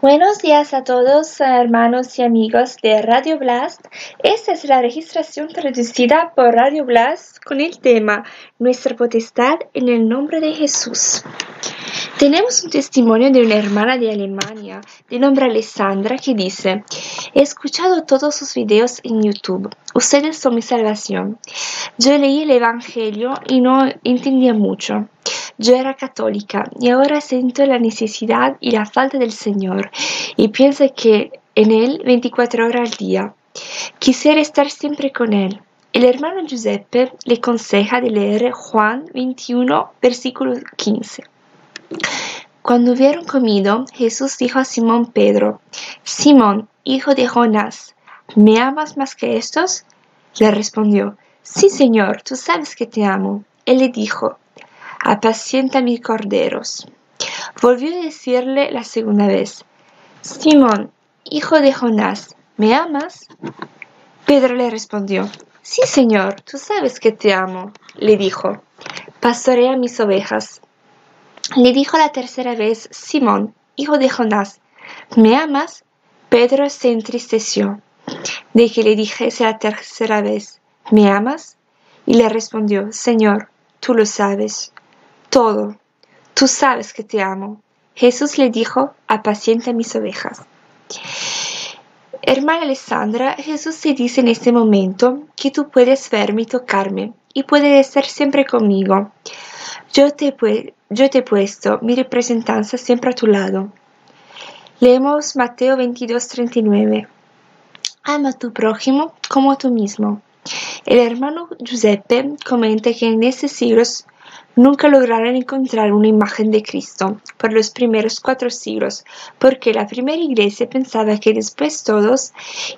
Buenos días a todos, hermanos y amigos de Radio Blast. Esta es la registración traducida por Radio Blast con el tema Nuestra potestad en el nombre de Jesús. Tenemos un testimonio de una hermana de Alemania, de nombre Alessandra, que dice: he escuchado todos sus videos en YouTube. Ustedes son mi salvación. Yo leí el Evangelio y no entendía mucho. Yo era católica y ahora siento la necesidad y la falta del Señor y pienso que en Él 24 horas al día. Quisiera estar siempre con Él. El hermano Giuseppe le aconseja de leer Juan 21, versículo 15. Cuando hubieron comido, Jesús dijo a Simón Pedro: Simón, hijo de Jonás, ¿me amas más que estos? Le respondió: sí, Señor, tú sabes que te amo. Él le dijo: apacienta mis corderos. Volvió a decirle la segunda vez: Simón, hijo de Jonás, ¿me amas? Pedro le respondió: sí, Señor, tú sabes que te amo. Le dijo: pastorea mis ovejas. Le dijo la tercera vez: Simón, hijo de Jonás, ¿me amas? Pedro se entristeció de que le dijese la tercera vez: ¿me amas? Y le respondió: Señor, tú lo sabes todo. Tú sabes que te amo. Jesús le dijo: apacienta mis ovejas. Hermana Alessandra, Jesús te dice en este momento que tú puedes verme y tocarme y puedes estar siempre conmigo. Yo te he puesto mi representancia siempre a tu lado. Leemos Mateo 22:39. Ama a tu prójimo como a tú mismo. El hermano Giuseppe comenta que en estos siglos nunca lograron encontrar una imagen de Cristo por los primeros 4 siglos, porque la primera iglesia pensaba que después todos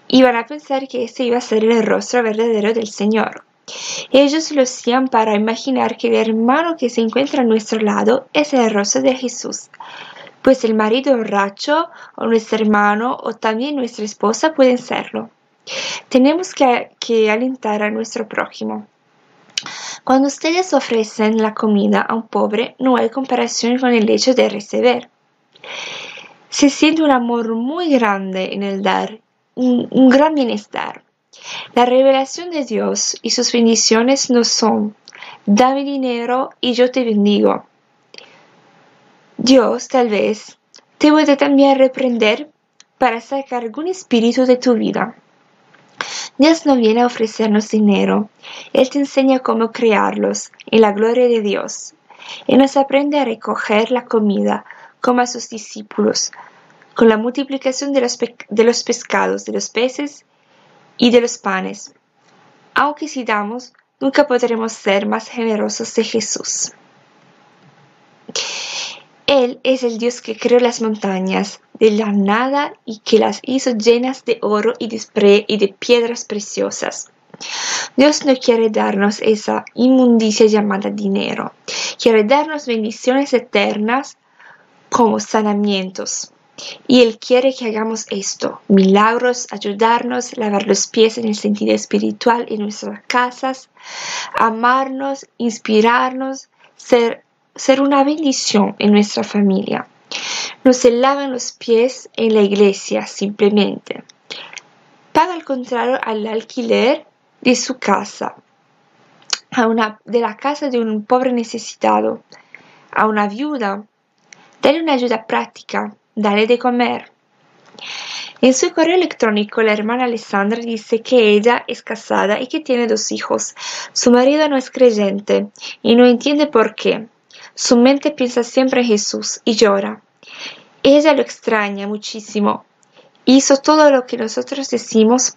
iban a pensar que ese iba a ser el rostro verdadero del Señor. Ellos lo hacían para imaginar que el hermano que se encuentra a nuestro lado es el rostro de Jesús, pues el marido borracho o nuestro hermano o también nuestra esposa pueden serlo. Tenemos que alentar a nuestro prójimo. Cuando ustedes ofrecen la comida a un pobre, no hay comparación con el hecho de recibir. Se siente un amor muy grande en el dar, un gran bienestar. La revelación de Dios y sus bendiciones no son: dame dinero y yo te bendigo. Dios tal vez te puede también reprender para sacar algún espíritu de tu vida. Dios no viene a ofrecernos dinero. Él te enseña cómo crearlos en la gloria de Dios. Él nos aprende a recoger la comida como a sus discípulos, con la multiplicación de los pescados, de los peces y de los panes. Aunque si damos, nunca podremos ser más generosos de Jesús. Él es el Dios que creó las montañas de la nada y que las hizo llenas de oro y de piedras preciosas. Dios no quiere darnos esa inmundicia llamada dinero. Quiere darnos bendiciones eternas como sanamientos. Y Él quiere que hagamos esto: milagros, ayudarnos, lavar los pies en el sentido espiritual en nuestras casas, amarnos, inspirarnos, ser una bendición en nuestra familia. No se lavan los pies en la iglesia simplemente. Paga al contrario al alquiler de su casa, de la casa de un pobre necesitado, a una viuda. Dale una ayuda práctica, dale de comer. En su correo electrónico, la hermana Alessandra dice que ella es casada y que tiene 2 hijos. Su marido no es creyente y no entiende por qué. Su mente piensa siempre en Jesús y llora. Ella lo extraña muchísimo. Hizo todo lo que nosotros decimos,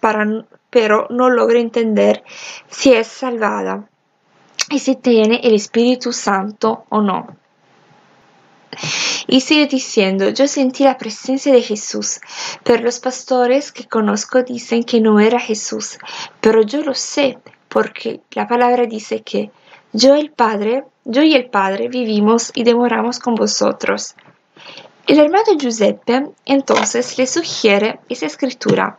pero no logra entender si es salvada y si tiene el Espíritu Santo o no. Y sigue diciendo: yo sentí la presencia de Jesús, pero los pastores que conozco dicen que no era Jesús, pero yo lo sé porque la palabra dice que yo y el Padre vivimos y demoramos con vosotros. El hermano Giuseppe entonces le sugiere esa escritura,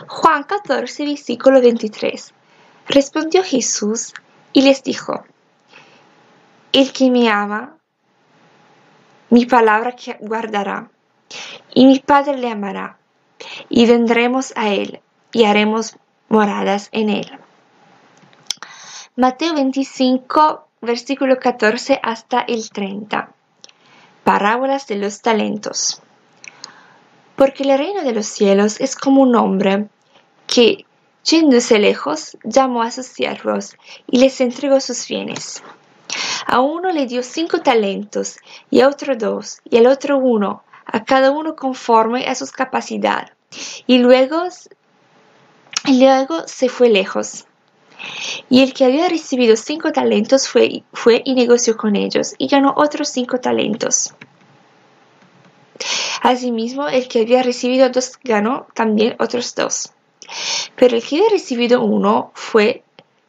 Juan 14, versículo 23. Respondió Jesús y les dijo: el que me ama, mi palabra que guardará, y mi Padre le amará, y vendremos a él, y haremos moradas en él. Mateo 25, versículo 14 hasta el 30. Parábolas de los talentos. Porque el reino de los cielos es como un hombre que, yéndose lejos, llamó a sus siervos y les entregó sus bienes. A uno le dio 5 talentos, y a otro 2, y al otro 1, a cada uno conforme a su capacidad. Y luego se fue lejos. Y el que había recibido 5 talentos fue y negoció con ellos, y ganó otros 5 talentos. Asimismo, el que había recibido 2 ganó también otros 2. Pero el que había recibido 1 fue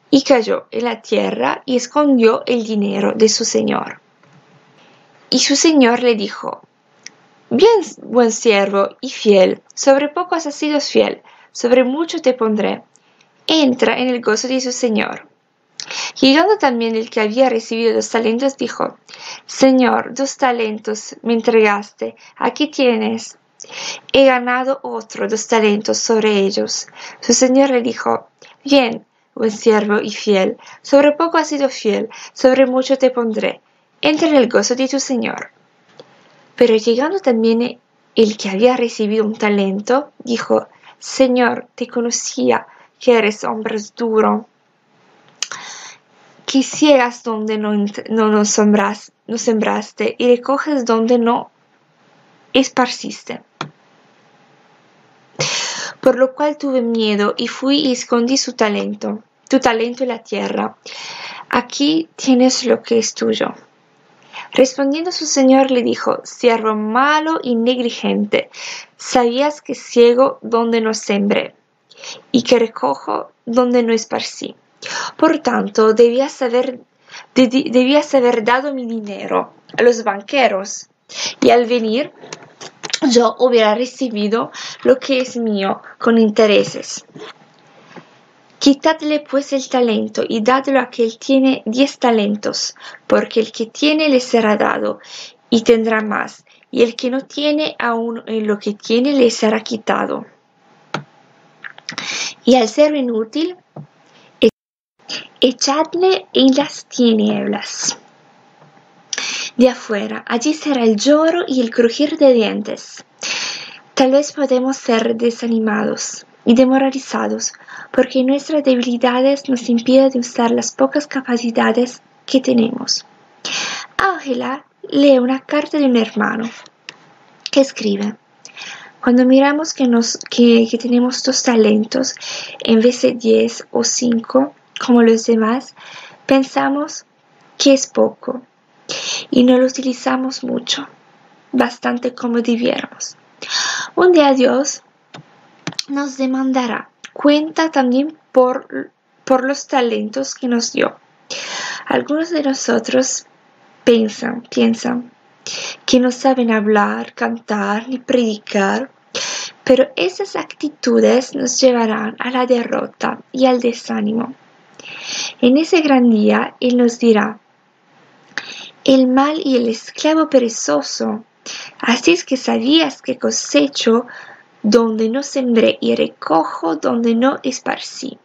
y cayó en la tierra y escondió el dinero de su señor. Y su señor le dijo: Bien, buen siervo y fiel, sobre poco has sido fiel, sobre mucho te pondré. Entra en el gozo de su señor. Llegando también el que había recibido 2 talentos, dijo: Señor, 2 talentos me entregaste, aquí tienes. He ganado otro 2 talentos sobre ellos. Su señor le dijo: Bien, buen siervo y fiel, sobre poco has sido fiel, sobre mucho te pondré. Entra en el gozo de tu señor. Pero llegando también el que había recibido 1 talento, dijo: Señor, te conocía que eres hombre duro, que ciegas donde no sembraste y recoges donde no esparciste. Por lo cual tuve miedo y fui y escondí tu talento en la tierra. Aquí tienes lo que es tuyo. Respondiendo su señor le dijo: Siervo malo y negligente, sabías que ciego donde no sembré y que recojo donde no esparcí. Por tanto, debías haber dado mi dinero a los banqueros, y al venir yo hubiera recibido lo que es mío con intereses. Quitadle pues el talento y dadlo a que tiene 10 talentos, porque el que tiene le será dado y tendrá más, y el que no tiene, aun en lo que tiene le será quitado. Y al ser inútil, echadle en las tinieblas de afuera, allí será el lloro y el crujir de dientes. Tal vez podemos ser desanimados y demoralizados porque nuestras debilidades nos impiden de usar las pocas capacidades que tenemos. Ángela lee una carta de un hermano que escribe: Cuando miramos que tenemos 2 talentos en vez de 10 o 5 como los demás, pensamos que es poco y no lo utilizamos mucho, bastante como debiéramos. Un día Dios nos demandará cuenta también por los talentos que nos dio. Algunos de nosotros piensan que no saben hablar, cantar ni predicar, pero esas actitudes nos llevarán a la derrota y al desánimo. En ese gran día Él nos dirá: el mal y el esclavo perezoso, así es que sabías que cosecho donde no sembré y recojo donde no esparcí.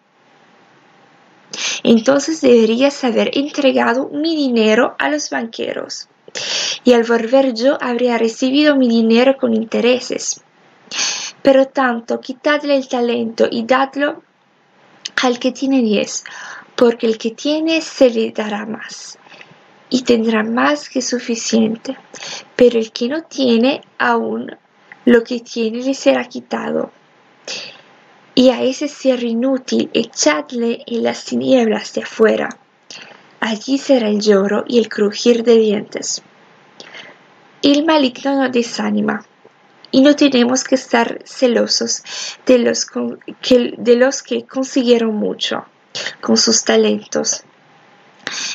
Entonces deberías haber entregado mi dinero a los banqueros, y al volver yo habría recibido mi dinero con intereses. Pero tanto, quitadle el talento y dadlo al que tiene 10, porque el que tiene se le dará más, y tendrá más que suficiente. Pero el que no tiene, aún lo que tiene le será quitado. Y a ese siervo inútil echadle en las tinieblas de afuera. Allí será el lloro y el crujir de dientes. El maligno nos desanima, y no tenemos que estar celosos de los que consiguieron mucho con sus talentos.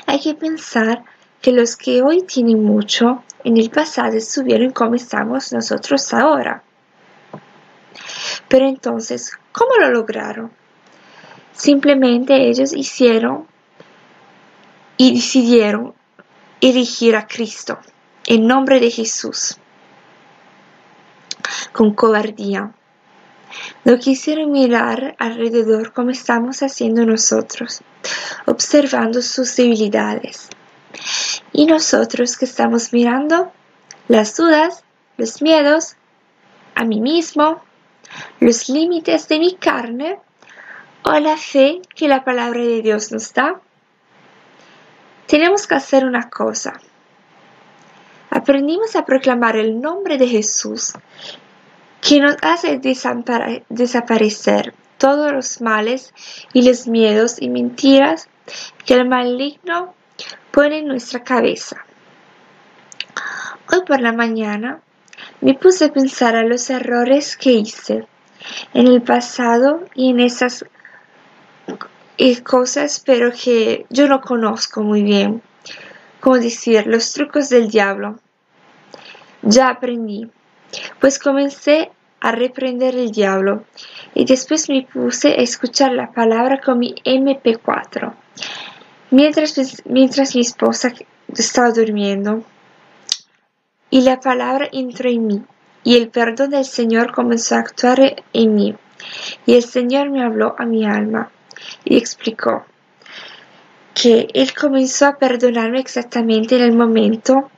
Hay que pensar que los que hoy tienen mucho, en el pasado estuvieron como estamos nosotros ahora. Pero entonces, ¿cómo lo lograron? Simplemente ellos hicieron y decidieron elegir a Cristo, en nombre de Jesús. con cobardía. No quisieron mirar alrededor como estamos haciendo nosotros, observando sus debilidades. Y nosotros que estamos mirando las dudas, los miedos, a mí mismo, los límites de mi carne o la fe que la palabra de Dios nos da. Tenemos que hacer una cosa. Aprendimos a proclamar el nombre de Jesús, que nos hace desaparecer todos los males y los miedos y mentiras que el maligno pone en nuestra cabeza. Hoy por la mañana me puse a pensar a los errores que hice en el pasado y en esas cosas, pero que yo no conozco muy bien. Como decir, los trucos del diablo. Ya aprendí, pues comencé a reprender el diablo y después me puse a escuchar la palabra con mi MP4 mientras mi esposa estaba durmiendo, y la palabra entró en mí y el perdón del Señor comenzó a actuar en mí, y el Señor me habló a mi alma y explicó que Él comenzó a perdonarme exactamente en el momento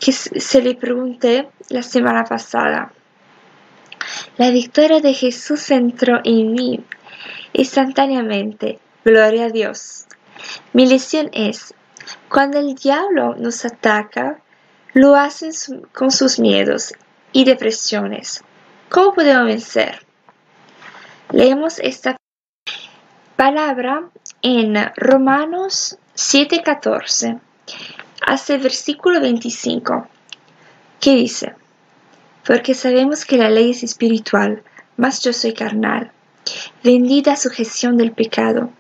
que se le pregunté la semana pasada. La victoria de Jesús entró en mí instantáneamente. Gloria a Dios. Mi lección es, cuando el diablo nos ataca, lo hace con sus miedos y depresiones. ¿Cómo podemos vencer? Leemos esta palabra en Romanos 7:14 hasta el versículo 25, que dice: porque sabemos que la ley es espiritual, mas yo soy carnal, vendida a sujeción del pecado,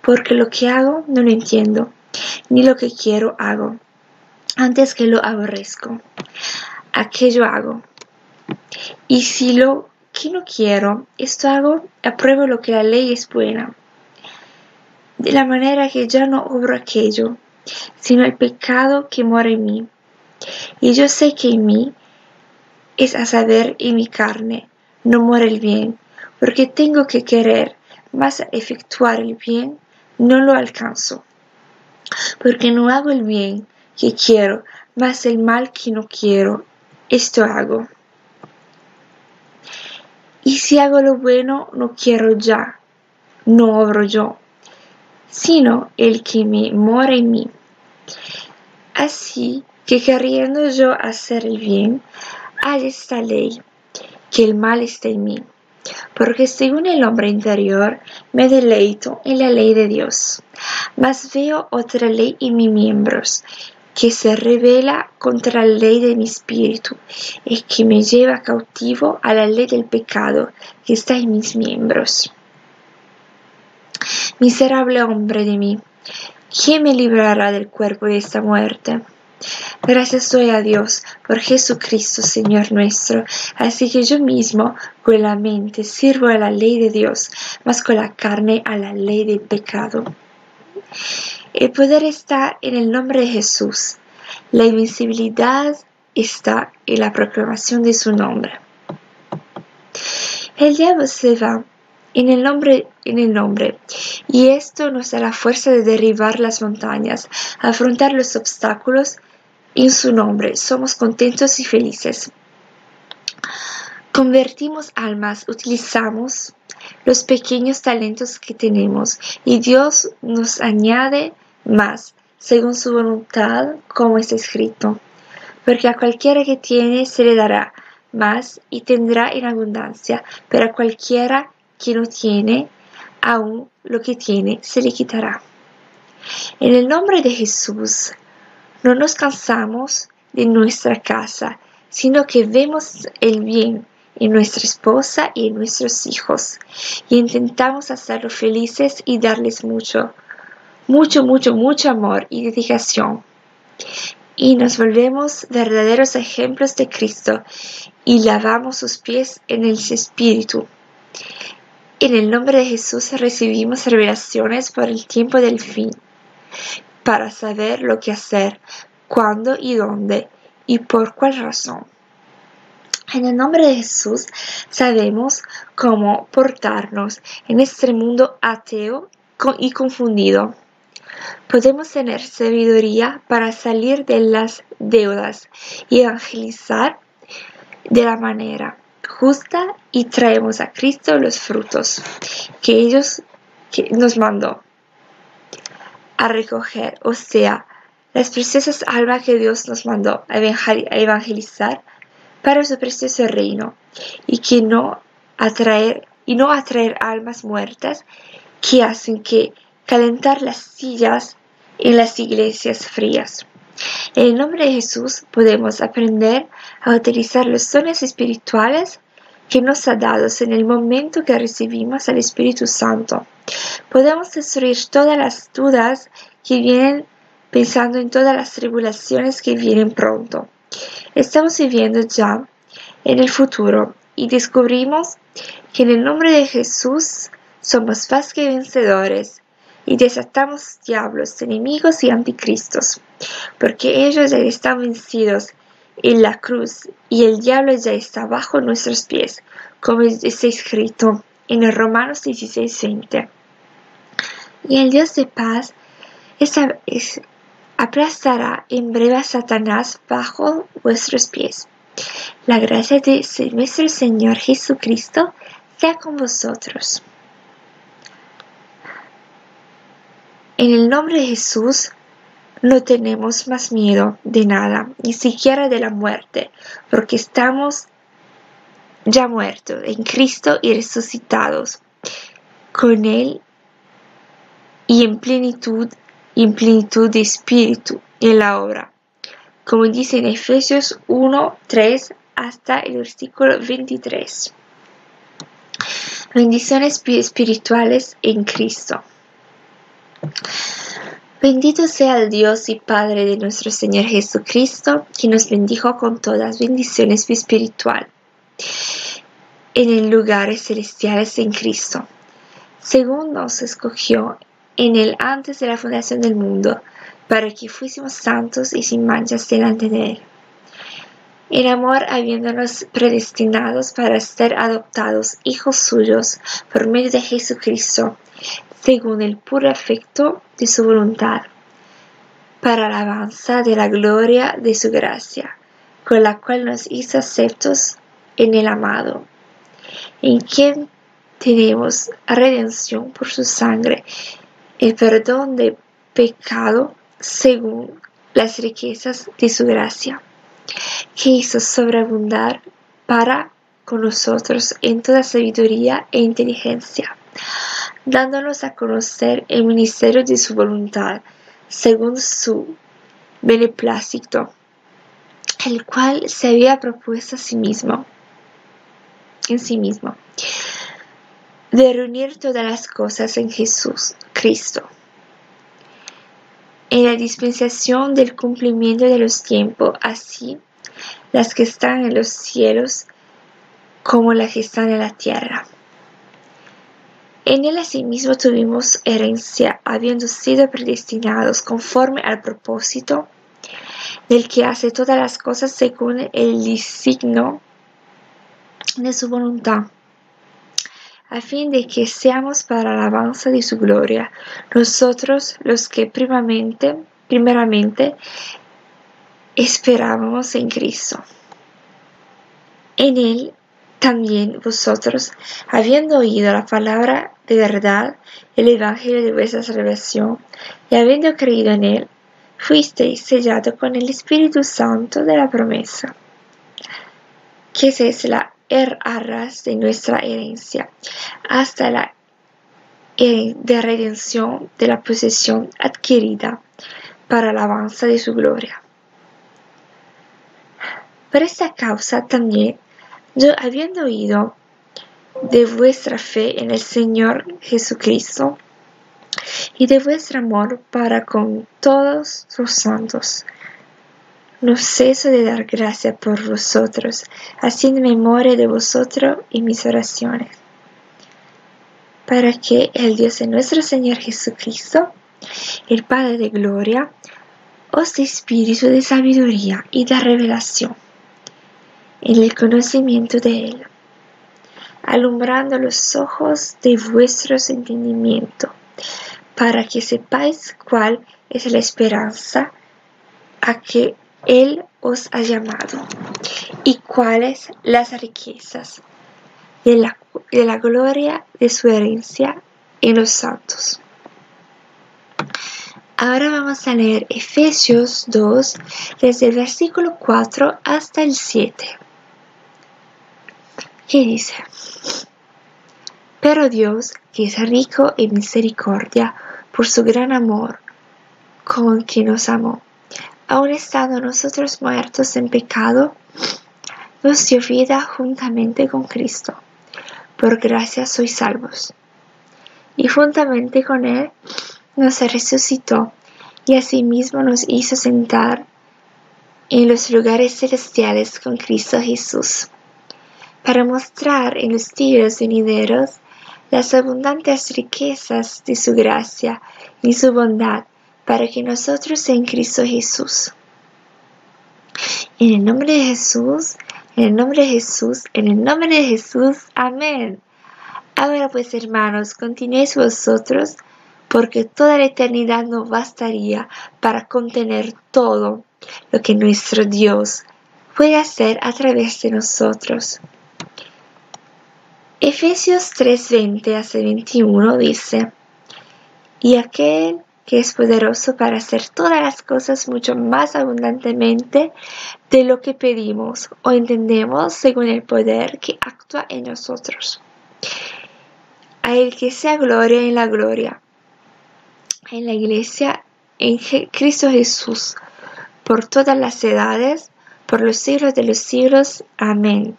porque lo que hago no lo entiendo, ni lo que quiero hago, antes que lo aborrezco, aquello hago. Y si lo que no quiero, esto hago, apruebo lo que la ley es buena, de la manera que ya no obro aquello, sino el pecado que mora en mí. Y yo sé que en mí, es a saber, en mi carne, no mora el bien, porque tengo que querer, mas a efectuar el bien no lo alcanzo. Porque no hago el bien que quiero, mas el mal que no quiero, esto hago. Y si hago lo bueno, no quiero ya, no obro yo, sino el que me mora en mí. Así que queriendo yo hacer el bien, hay esta ley, que el mal está en mí, porque según el hombre interior me deleito en la ley de Dios, mas veo otra ley en mis miembros, que se rebela contra la ley de mi espíritu, y que me lleva cautivo a la ley del pecado que está en mis miembros. Miserable hombre de mí, ¿quién me librará del cuerpo de esta muerte? Gracias doy a Dios por Jesucristo Señor nuestro. Así que yo mismo con la mente sirvo a la ley de Dios, mas con la carne a la ley del pecado. El poder está en el nombre de Jesús. La invencibilidad está en la proclamación de su nombre. El diablo se va en el nombre, y esto nos da la fuerza de derribar las montañas, afrontar los obstáculos. En su nombre somos contentos y felices. Convertimos almas, utilizamos los pequeños talentos que tenemos y Dios nos añade más según su voluntad, como está escrito. Porque a cualquiera que tiene se le dará más y tendrá en abundancia, pero a cualquiera que no tiene, aún lo que tiene se le quitará. En el nombre de Jesús, no nos cansamos de nuestra casa, sino que vemos el bien en nuestra esposa y en nuestros hijos, y intentamos hacerlos felices y darles mucho amor y dedicación. Y nos volvemos verdaderos ejemplos de Cristo y lavamos sus pies en el Espíritu. En el nombre de Jesús recibimos revelaciones por el tiempo del fin, para saber lo que hacer, cuándo y dónde, y por cuál razón. En el nombre de Jesús sabemos cómo portarnos en este mundo ateo y confundido. Podemos tener sabiduría para salir de las deudas y evangelizar de la manera justa y traemos a Cristo los frutos que nos mandó a recoger, o sea, las preciosas almas que Dios nos mandó a evangelizar para su precioso reino y no atraer almas muertas que hacen que calentar las sillas en las iglesias frías. En el nombre de Jesús podemos aprender a utilizar los dones espirituales que nos ha dado en el momento que recibimos al Espíritu Santo. Podemos destruir todas las dudas que vienen pensando en todas las tribulaciones que vienen pronto. Estamos viviendo ya en el futuro y descubrimos que en el nombre de Jesús somos más que vencedores y desatamos diablos, enemigos y anticristos, porque ellos ya están vencidos en la cruz y el diablo ya está bajo nuestros pies, como está escrito en el Romanos 16:20. Y el Dios de paz aplastará en breve a Satanás bajo vuestros pies. La gracia de nuestro Señor Jesucristo sea con vosotros. En el nombre de Jesús no tenemos más miedo de nada, ni siquiera de la muerte, porque estamos ya muertos en Cristo y resucitados con Él y en plenitud de espíritu en la obra, como dice en Efesios 1:3 hasta el versículo 23. Bendiciones espirituales en Cristo. Bendito sea el Dios y Padre de nuestro Señor Jesucristo, que nos bendijo con todas bendiciones espirituales en el lugares celestiales en Cristo, según nos escogió en Él antes de la fundación del mundo, para que fuésemos santos y sin manchas delante de Él. En amor, habiéndonos predestinados para ser adoptados hijos suyos por medio de Jesucristo, según el puro afecto de su voluntad, para alabanza de la gloria de su gracia, con la cual nos hizo aceptos en el amado, en quien tenemos redención por su sangre, el perdón de pecado según las riquezas de su gracia, que hizo sobreabundar para con nosotros en toda sabiduría e inteligencia, dándonos a conocer el ministerio de su voluntad, según su beneplácito, el cual se había propuesto en sí mismo, de reunir todas las cosas en Jesús Cristo, en la dispensación del cumplimiento de los tiempos, así las que están en los cielos como las que están en la tierra. En él asimismo tuvimos herencia, habiendo sido predestinados conforme al propósito del que hace todas las cosas según el designio de su voluntad, a fin de que seamos para la alabanza de su gloria, nosotros los que primeramente esperábamos en Cristo. En él también vosotros, habiendo oído la palabra de verdad, el evangelio de vuestra salvación, y habiendo creído en él, fuisteis sellados con el Espíritu Santo de la promesa, que es la arras de nuestra herencia, hasta la de redención de la posesión adquirida para la alabanza de su gloria. Por esta causa también, yo habiendo oído de vuestra fe en el Señor Jesucristo y de vuestro amor para con todos los santos, no ceso de dar gracias por vosotros, haciendo memoria de vosotros en mis oraciones, para que el Dios de nuestro Señor Jesucristo, el Padre de gloria, os dé espíritu de sabiduría y de revelación, en el conocimiento de Él, alumbrando los ojos de vuestros entendimientos, para que sepáis cuál es la esperanza a que Él os ha llamado, y cuáles las riquezas de la gloria de su herencia en los santos. Ahora vamos a leer Efesios 2, desde el versículo 4 hasta el 7. ¿Qué dice? Pero Dios, que es rico en misericordia, por su gran amor con que nos amó, aun estando nosotros muertos en pecado, nos dio vida juntamente con Cristo. Por gracia sois salvos. Y juntamente con Él nos resucitó, y asimismo nos hizo sentar en los lugares celestiales con Cristo Jesús, para mostrar en los siglos venideros las abundantes riquezas de su gracia y su bondad para que nosotros en Cristo Jesús. En el nombre de Jesús, en el nombre de Jesús, en el nombre de Jesús. Amén. Ahora pues, hermanos, continuéis vosotros, porque toda la eternidad no bastaría para contener todo lo que nuestro Dios puede hacer a través de nosotros. Efesios 3:20 hasta 21 dice: y aquel que es poderoso para hacer todas las cosas mucho más abundantemente de lo que pedimos o entendemos, según el poder que actúa en nosotros. A Él que sea gloria en la gloria, en la Iglesia, en Cristo Jesús, por todas las edades, por los siglos de los siglos. Amén.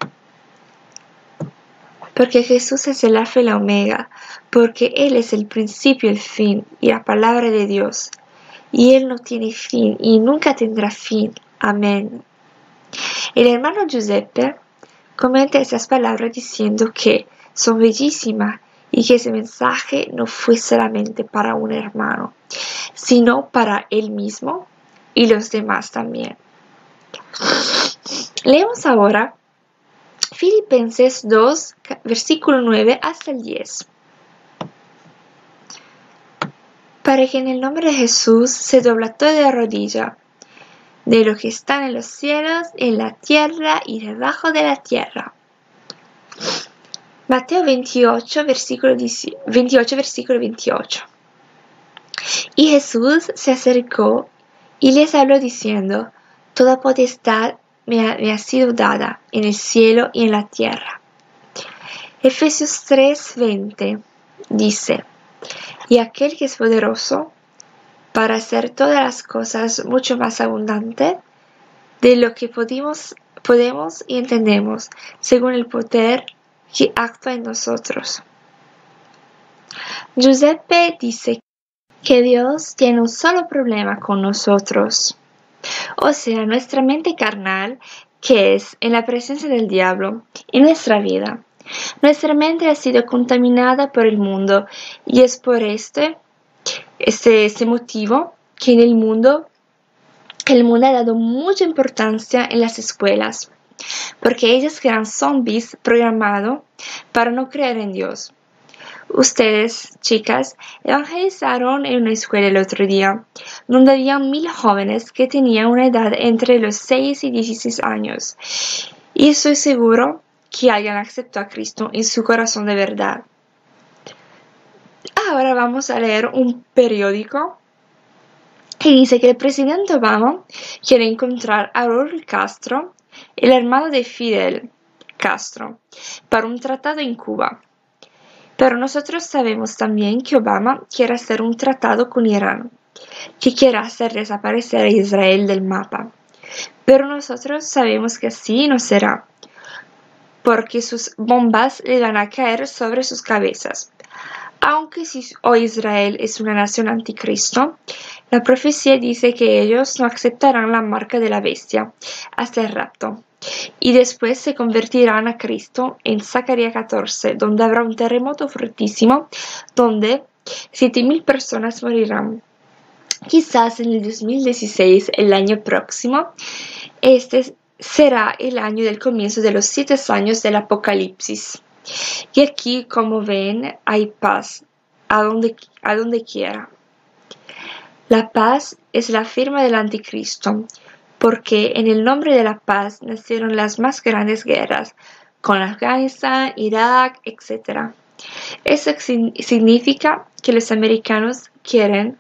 Porque Jesús es el alfa y la omega, porque Él es el principio y el fin, y la palabra de Dios, y Él no tiene fin, y nunca tendrá fin. Amén. El hermano Giuseppe comenta esas palabras diciendo que son bellísimas, y que ese mensaje no fue solamente para un hermano, sino para él mismo y los demás también. Leemos ahora Filipenses 2, versículo 9 hasta el 10. Para que en el nombre de Jesús se dobla toda rodilla, de lo que están en los cielos, en la tierra y debajo de la tierra. Mateo 28, versículo 28. Y Jesús se acercó y les habló diciendo: toda potestad me ha sido dada en el cielo y en la tierra. Efesios 3:20 dice: y aquel que es poderoso para hacer todas las cosas mucho más abundante de lo que podemos y entendemos, según el poder que actúa en nosotros. Giuseppe dice que Dios tiene un solo problema con nosotros, o sea, nuestra mente carnal, que es en la presencia del diablo en nuestra vida. Nuestra mente ha sido contaminada por el mundo, y es por este motivo que en el mundo ha dado mucha importancia en las escuelas, porque ellos crean zombies programados para no creer en Dios. Ustedes, chicas, evangelizaron en una escuela el otro día, donde había 1000 jóvenes que tenían una edad entre los 6 y 16 años, y estoy seguro que alguien aceptó a Cristo en su corazón de verdad. Ahora vamos a leer un periódico que dice que el presidente Obama quiere encontrar a Raúl Castro, el hermano de Fidel Castro, para un tratado en Cuba. Pero nosotros sabemos también que Obama quiere hacer un tratado con Irán, que quiere hacer desaparecer a Israel del mapa. Pero nosotros sabemos que así no será, porque sus bombas le van a caer sobre sus cabezas. Aunque si hoy Israel es una nación anticristo, la profecía dice que ellos no aceptarán la marca de la bestia hasta el rapto, y después se convertirán a Cristo en Zacarías 14, donde habrá un terremoto fortísimo, donde 7,000 personas morirán. Quizás en el 2016, el año próximo, este será el año del comienzo de los 7 años del Apocalipsis. Y aquí, como ven, hay paz a donde quiera. La paz es la firma del anticristo, porque en el nombre de la paz nacieron las más grandes guerras, con Afganistán, Irak, etc. Eso significa que los americanos quieren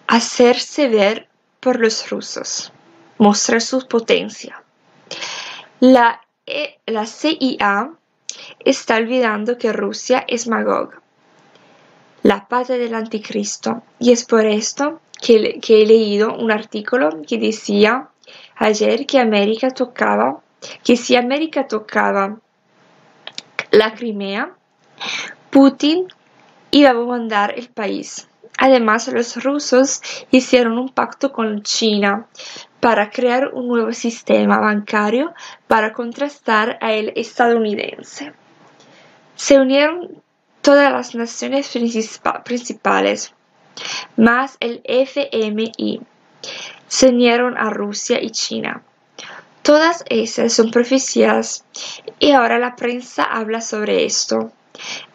hacerse ver por los rusos, mostrar su potencia. La CIA está olvidando que Rusia es Magog, la pata del anticristo, y es por esto que he leído un artículo que decía ayer que si América tocaba la Crimea, Putin iba a bombardear el país. Además, los rusos hicieron un pacto con China para crear un nuevo sistema bancario para contrastar al estadounidense. Se unieron todas las naciones principales, más el FMI. Se unieron a Rusia y China. Todas esas son profecías y ahora la prensa habla sobre esto.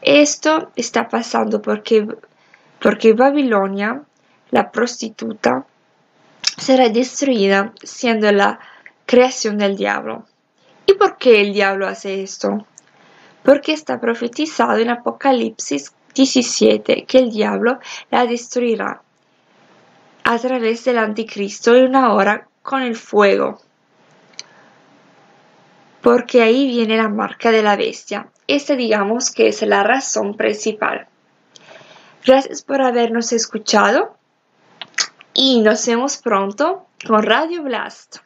Esto está pasando porque Babilonia, la prostituta, será destruida siendo la creación del diablo. ¿Y por qué el diablo hace esto? Porque está profetizado en Apocalipsis 17 que el diablo la destruirá a través del anticristo en una hora con el fuego. Porque ahí viene la marca de la bestia. Esta digamos que es la razón principal. Gracias por habernos escuchado y nos vemos pronto con Radio Blast.